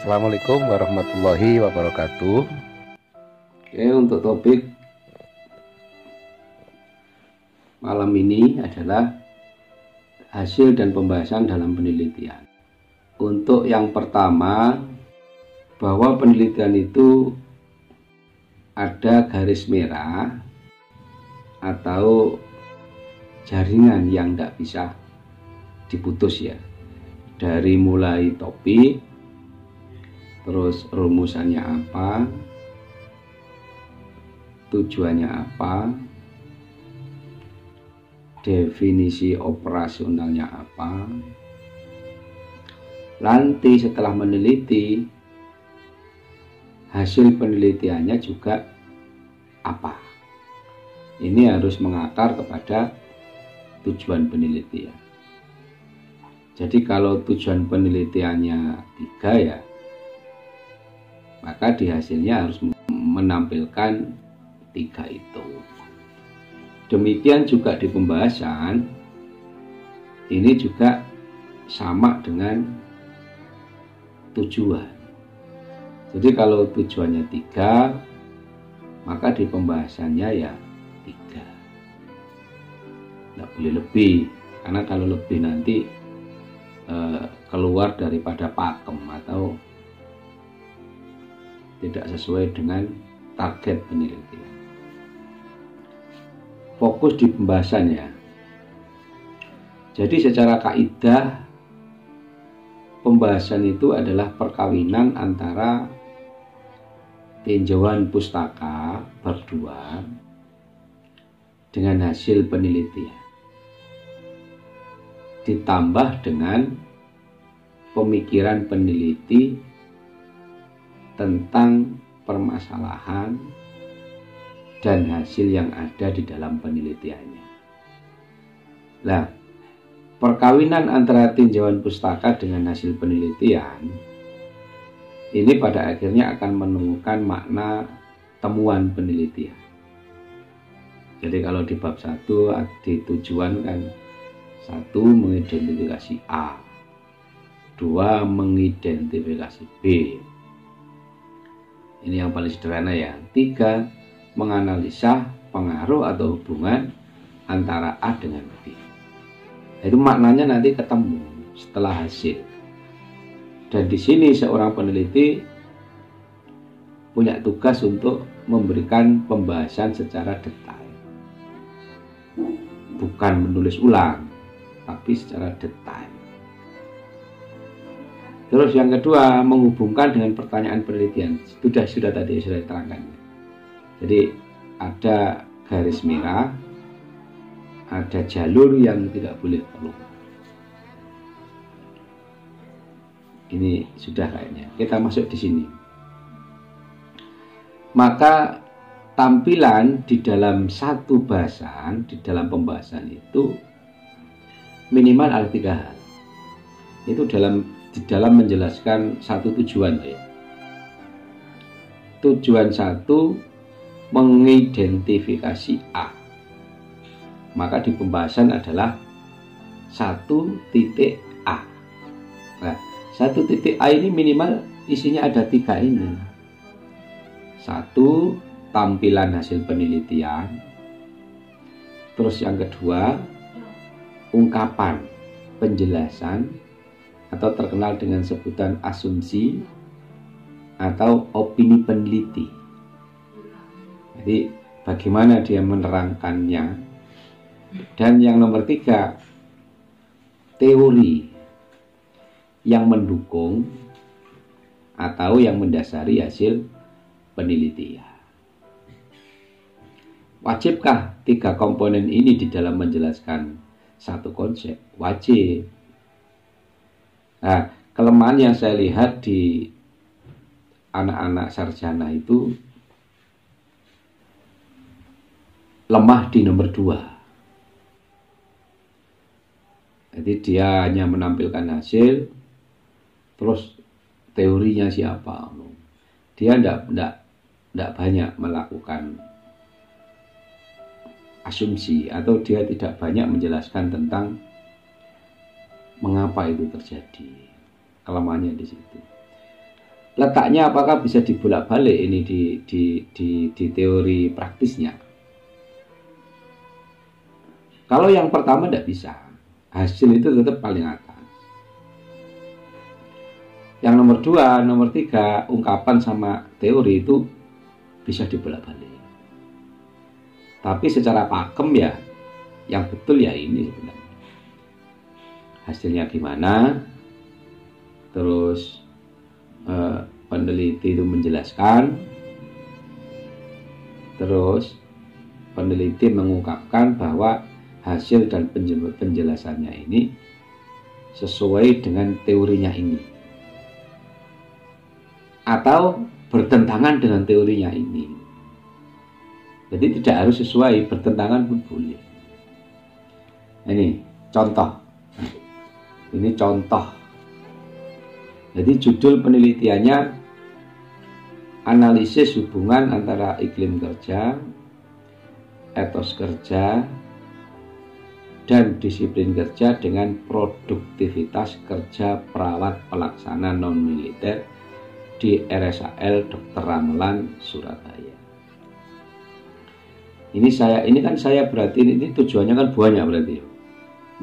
Assalamualaikum warahmatullahi wabarakatuh. Oke, untuk topik malam ini adalah hasil dan pembahasan dalam penelitian. Untuk yang pertama, bahwa penelitian itu ada garis merah atau jaringan yang tidak bisa diputus ya. Dari mulai topik, terus rumusannya apa, tujuannya apa, definisi operasionalnya apa. Nanti setelah meneliti, hasil penelitiannya juga apa. Ini harus mengakar kepada tujuan penelitian. Jadi kalau tujuan penelitiannya 3 ya, maka di hasilnya harus menampilkan 3 itu. Demikian juga di pembahasan, ini juga sama dengan tujuan. Jadi kalau tujuannya 3, maka di pembahasannya ya 3. Tidak boleh lebih, karena kalau lebih nanti keluar daripada pakem atau tidak sesuai dengan target penelitian. Fokus di pembahasannya. Jadi secara kaidah pembahasan itu adalah perkawinan antara tinjauan pustaka berdua dengan hasil penelitian, ditambah dengan pemikiran peneliti tentang permasalahan dan hasil yang ada di dalam penelitiannya. Nah, perkawinan antara tinjauan pustaka dengan hasil penelitian ini pada akhirnya akan menemukan makna temuan penelitian. Jadi kalau di bab 1 di tujuan kan 1 mengidentifikasi A, 2 mengidentifikasi B. Ini yang paling sederhana ya. 3, menganalisa pengaruh atau hubungan antara A dengan B. Itu maknanya nanti ketemu setelah hasil. Dan di sini seorang peneliti punya tugas untuk memberikan pembahasan secara detail. Bukan menulis ulang, tapi secara detail. Terus yang kedua, menghubungkan dengan pertanyaan penelitian. Sudah tadi sudah diterangkan. Jadi ada garis merah, ada jalur yang tidak boleh keluar. Ini sudah kayaknya. Kita masuk di sini. Maka tampilan di dalam satu bahasan, di dalam pembahasan itu minimal ada 3 hal. Itu di dalam menjelaskan satu tujuan ya. Tujuan 1 mengidentifikasi A. Maka di pembahasan adalah 1 titik A. Nah, 1 titik A ini minimal isinya ada 3 ini. 1, tampilan hasil penelitian. Terus yang kedua, ungkapan, penjelasan, atau terkenal dengan sebutan asumsi atau opini peneliti. Jadi bagaimana dia menerangkannya. Dan yang nomor 3, teori yang mendukung atau yang mendasari hasil penelitian. Wajibkah 3 komponen ini di dalam menjelaskan satu konsep? Wajib. Nah, kelemahan yang saya lihat di anak-anak sarjana itu lemah di nomor 2. Jadi dia hanya menampilkan hasil, terus teorinya siapa? Dia tidak banyak melakukan asumsi, atau dia tidak banyak menjelaskan tentang mengapa itu terjadi. Kelemahannya di situ. letaknya apakah bisa dibolak-balik ini di teori praktisnya? Kalau yang pertama tidak bisa, hasil itu tetap paling atas. Yang nomor 2, nomor 3, ungkapan sama teori itu bisa dibolak-balik. Tapi secara pakem ya, yang betul ya ini sebenarnya. Hasilnya gimana? Terus peneliti itu menjelaskan, terus peneliti mengungkapkan bahwa hasil dan penjelasannya ini sesuai dengan teorinya ini, atau bertentangan dengan teorinya ini. Jadi tidak harus sesuai, bertentangan pun boleh. Ini contoh. Ini contoh. Jadi judul penelitiannya analisis hubungan antara iklim kerja, etos kerja, dan disiplin kerja dengan produktivitas kerja perawat pelaksana non-militer di RSAL Dr. Ramelan, Surabaya. Ini kan saya berarti ini tujuannya kan banyak berarti.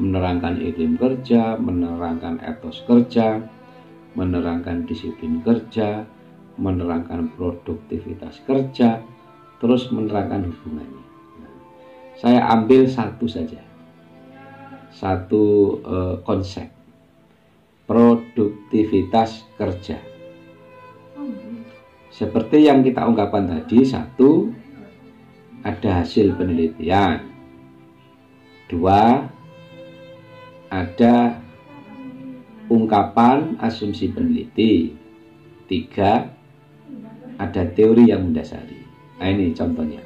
Menerangkan iklim kerja, menerangkan etos kerja, menerangkan disiplin kerja, menerangkan produktivitas kerja, terus menerangkan hubungannya. Nah, saya ambil satu saja, satu konsep, produktivitas kerja. Seperti yang kita ungkapkan tadi, 1, ada hasil penelitian, 2, ada ungkapan asumsi peneliti, 3, ada teori yang mendasari. Nah ini contohnya.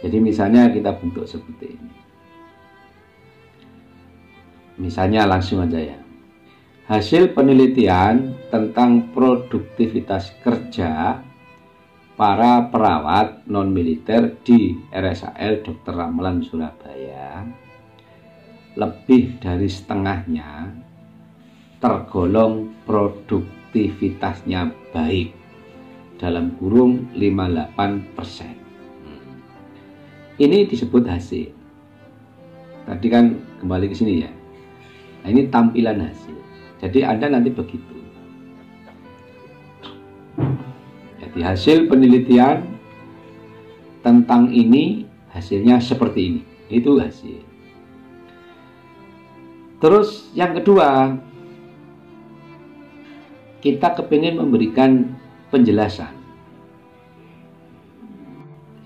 Jadi misalnya kita bentuk seperti ini. Misalnya langsung aja ya. Hasil penelitian tentang produktivitas kerja para perawat non-militer di RSAL Dr. Ramelan, Surabaya, lebih dari setengahnya tergolong produktivitasnya baik, dalam kurung 58%. Ini disebut hasil. Tadi kan kembali ke sini ya. Nah, ini tampilan hasil. Jadi Anda nanti begitu. Jadi hasil penelitian tentang ini, hasilnya seperti ini. Itu hasil. Terus yang kedua, kita kepingin memberikan penjelasan.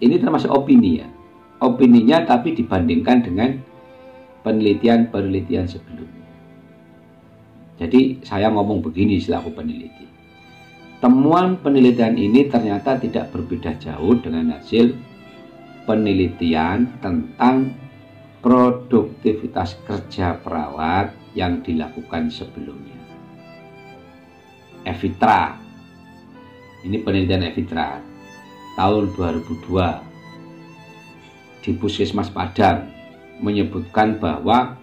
Ini termasuk opini ya. Opininya tapi dibandingkan dengan penelitian-penelitian sebelumnya. Jadi saya ngomong begini selaku peneliti. Temuan penelitian ini ternyata tidak berbeda jauh dengan hasil penelitian tentang produktivitas kerja perawat yang dilakukan sebelumnya. Evitra. Ini penelitian Evitra tahun 2002 di Puskesmas Padang menyebutkan bahwa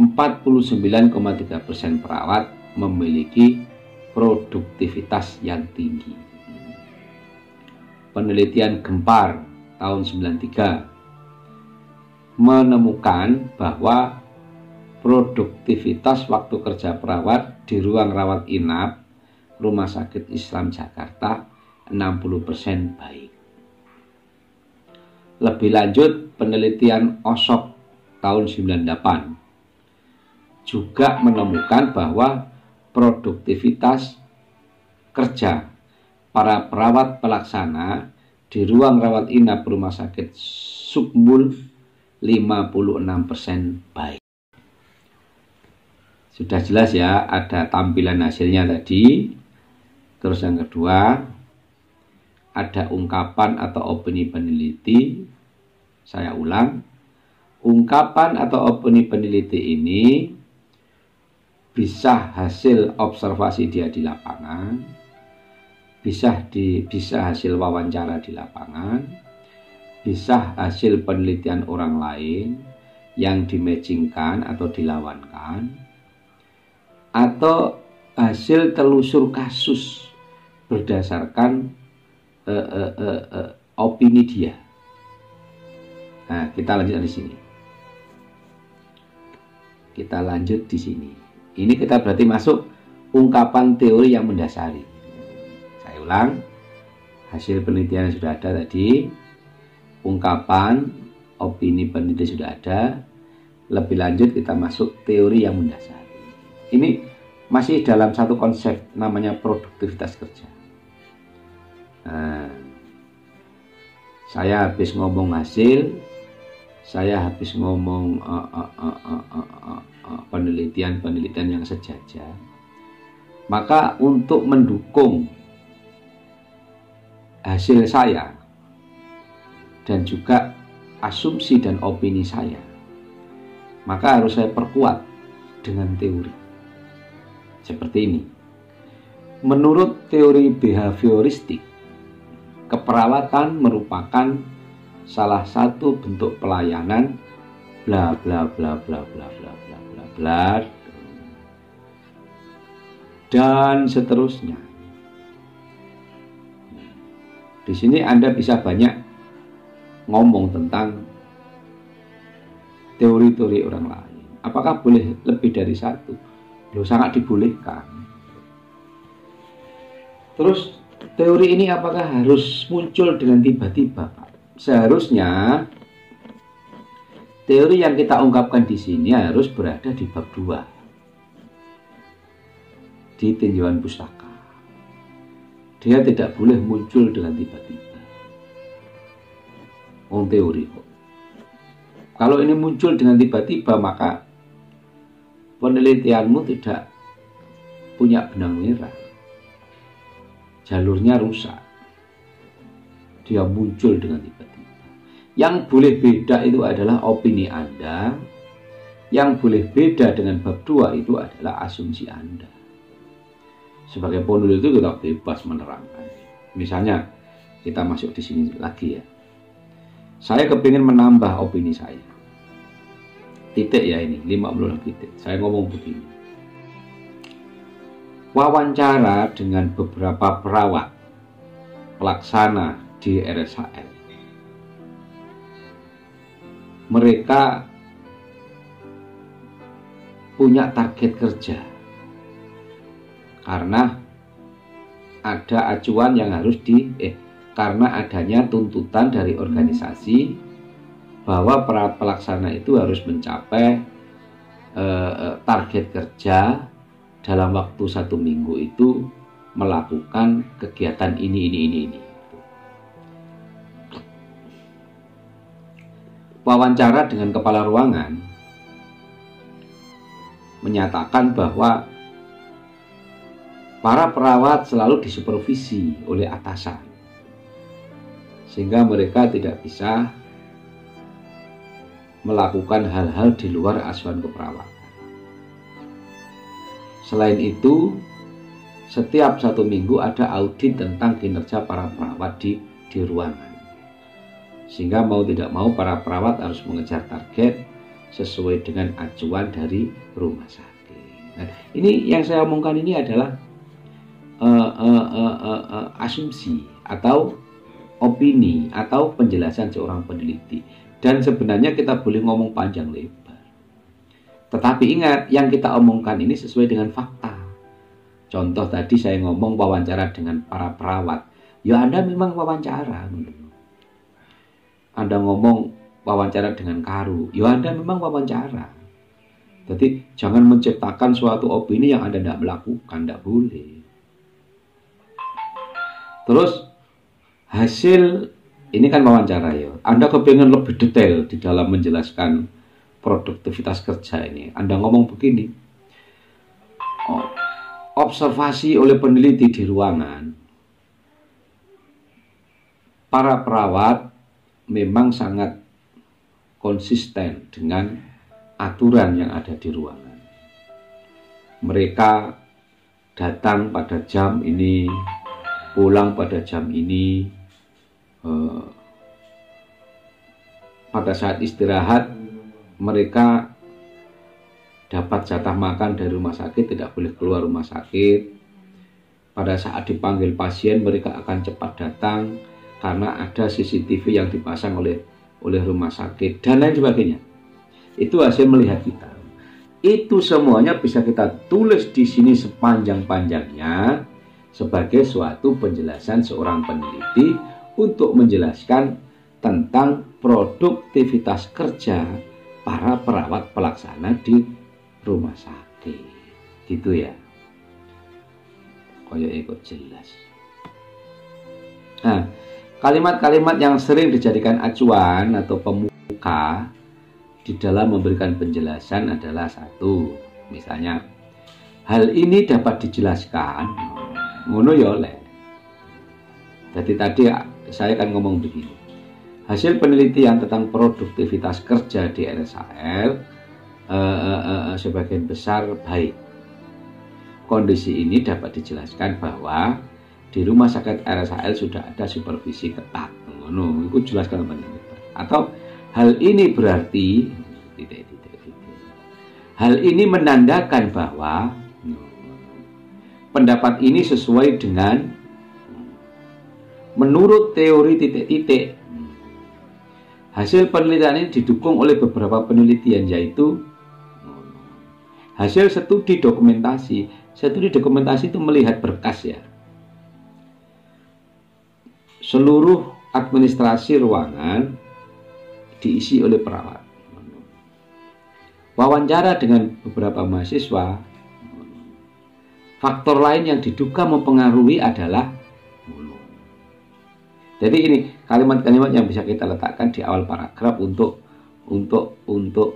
49,3% perawat memiliki produktivitas yang tinggi. Penelitian Gempar tahun 93 menemukan bahwa produktivitas waktu kerja perawat di ruang rawat inap Rumah Sakit Islam Jakarta 60% baik. Lebih lanjut, penelitian Osok tahun 98 juga menemukan bahwa produktivitas kerja para perawat pelaksana di ruang rawat inap Rumah Sakit Sukmul 56% baik. Sudah jelas ya, ada tampilan hasilnya tadi. Terus yang kedua, ada ungkapan atau opini peneliti. Saya ulang, ungkapan atau opini peneliti ini bisa hasil observasi dia di lapangan, bisa hasil wawancara di lapangan, bisa hasil penelitian orang lain yang dimatchingkan atau dilawankan, atau hasil telusur kasus berdasarkan opini dia. Nah, kita lanjut di sini. Kita lanjut di sini. Ini kita berarti masuk ungkapan teori yang mendasari. Saya ulang, hasil penelitian yang sudah ada tadi, ungkapan, opini peneliti sudah ada. Lebih lanjut kita masuk teori yang mendasari. Ini masih dalam satu konsep namanya produktivitas kerja. Nah, saya habis ngomong hasil, saya habis ngomong penelitian yang sejajar. Maka untuk mendukung hasil saya dan juga asumsi dan opini saya, maka harus saya perkuat dengan teori. Seperti ini. Menurut teori behavioristik, keperawatan merupakan salah satu bentuk pelayanan bla bla bla bla bla bla bla bla bla dan seterusnya. Di sini Anda bisa banyak ngomong tentang teori-teori orang lain. Apakah boleh lebih dari satu? Loh, sangat dibolehkan. Terus teori ini apakah harus muncul dengan tiba-tiba, Pak? Seharusnya teori yang kita ungkapkan di sini harus berada di bab 2 di tinjauan pustaka. Dia tidak boleh muncul dengan tiba-tiba. Teori kok. Kalau ini muncul dengan tiba-tiba, maka penelitianmu tidak punya benang merah. Jalurnya rusak. Dia muncul dengan tiba-tiba. Yang boleh beda itu adalah opini Anda. Yang boleh beda dengan bab 2 itu adalah asumsi Anda. Sebagai peneliti itu kita bebas menerangkan. Misalnya, kita masuk di sini lagi ya. Saya kepingin menambah opini saya. Titik ya ini, 50 titik. Saya ngomong begini. Wawancara dengan beberapa perawat pelaksana di RSHL. Mereka punya target kerja. Karena ada acuan yang harus karena adanya tuntutan dari organisasi bahwa para pelaksana itu harus mencapai target kerja dalam waktu 1 minggu itu melakukan kegiatan ini. Wawancara dengan kepala ruangan menyatakan bahwa para perawat selalu disupervisi oleh atasan, sehingga mereka tidak bisa melakukan hal-hal di luar asuhan keperawatan. Selain itu, setiap 1 minggu ada audit tentang kinerja para perawat di ruangan. Sehingga mau tidak mau para perawat harus mengejar target sesuai dengan acuan dari rumah sakit. Nah, ini yang saya omongkan ini adalah asumsi atau opini atau penjelasan seorang peneliti. Dan sebenarnya kita boleh ngomong panjang lebar. Tetapi ingat, yang kita omongkan ini sesuai dengan fakta. Contoh tadi saya ngomong wawancara dengan para perawat. Ya Anda memang wawancara. Anda ngomong wawancara dengan Karu. Ya Anda memang wawancara. Jadi jangan menciptakan suatu opini yang Anda tidak melakukan. Tidak boleh. Terus hasil ini kan wawancara ya. Anda kepingin lebih detail di dalam menjelaskan produktivitas kerja ini. Anda ngomong begini. Observasi oleh peneliti di ruangan. Para perawat memang sangat konsisten dengan aturan yang ada di ruangan. Mereka datang pada jam ini, pulang pada jam ini. Pada saat istirahat mereka dapat jatah makan dari rumah sakit tidak boleh keluar rumah sakit. Pada saat dipanggil pasien mereka akan cepat datang karena ada CCTV yang dipasang oleh rumah sakit dan lain sebagainya. Itu hasil melihat kita. Itu semuanya bisa kita tulis di sini sepanjang-panjangnya sebagai suatu penjelasan seorang peneliti untuk menjelaskan tentang produktivitas kerja para perawat pelaksana di rumah sakit. Gitu ya. Koyo ikut jelas. Nah, kalimat-kalimat yang sering dijadikan acuan atau pemuka di dalam memberikan penjelasan adalah satu, misalnya hal ini dapat dijelaskan ngono ya oleh. Jadi tadi saya akan ngomong begini. Hasil penelitian tentang produktivitas kerja di RSAL sebagian besar baik. Kondisi ini dapat dijelaskan bahwa di rumah sakit RSAL sudah ada supervisi ketat. Ngono, itu jelaskan apa ini. Atau hal ini berarti hal ini menandakan bahwa pendapat ini sesuai dengan menurut teori titik-titik. Hasil penelitian ini didukung oleh beberapa penelitian, yaitu hasil studi dokumentasi. Studi dokumentasi itu melihat berkas ya. Seluruh administrasi ruangan diisi oleh perawat. Wawancara dengan beberapa mahasiswa. Faktor lain yang diduga mempengaruhi adalah jadi ini kalimat-kalimat yang bisa kita letakkan di awal paragraf untuk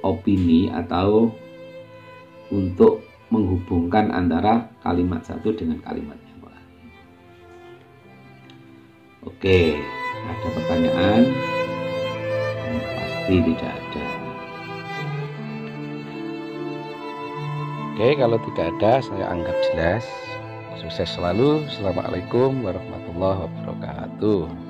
opini atau untuk menghubungkan antara kalimat satu dengan kalimat yang lain. Oke, ada pertanyaan? Pasti tidak ada. Oke, kalau tidak ada saya anggap jelas. Sukses selalu. Assalamualaikum warahmatullahi wabarakatuh.